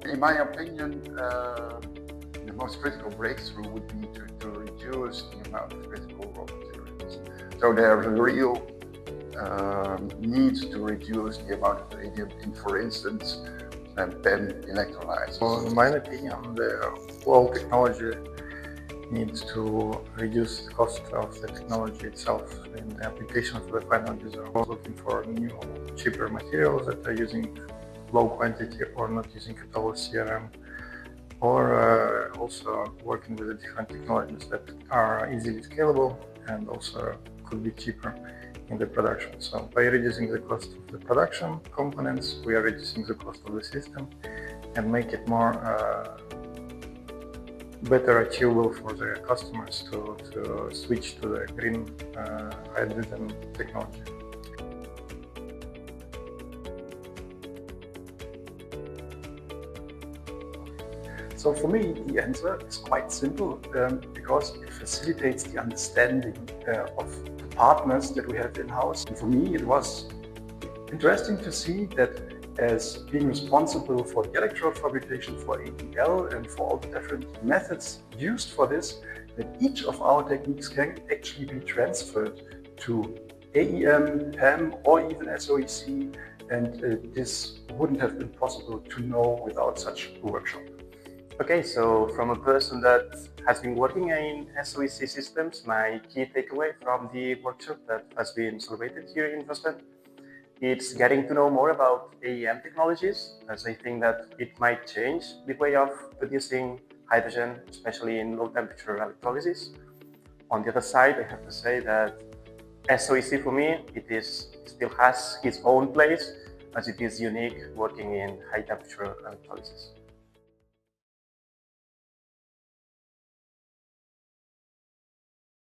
In my opinion, the most critical breakthrough would be to reduce the amount of critical raw materials. So there's a real need to reduce the amount of radium in, for instance, PEM electrolysis. So in my opinion, the whole technology needs to reduce the cost of the technology itself in the application for the final user. We're looking for new, cheaper materials that are using low quantity or not using at all CRM, or also working with the different technologies that are easily scalable and also could be cheaper in the production. So by reducing the cost of the production components, we are reducing the cost of the system and make it more better achievable for the customers to switch to the green hydrogen technology. So for me, the answer is quite simple because it facilitates the understanding of the partners that we have in-house. And for me, it was interesting to see that as being responsible for the electrode fabrication for AEL and for all the different methods used for this, that each of our techniques can actually be transferred to AEM, PEM, or even SOEC, and this wouldn't have been possible to know without such a workshop. Okay, so from a person that has been working in SOEC systems, my key takeaway from the workshop that has been celebrated here in Dresden, it's getting to know more about AEM technologies, as I think that it might change the way of producing hydrogen, especially in low temperature electrolysis. On the other side, I have to say that SOEC for me, it still has its own place, as it is unique working in high temperature electrolysis.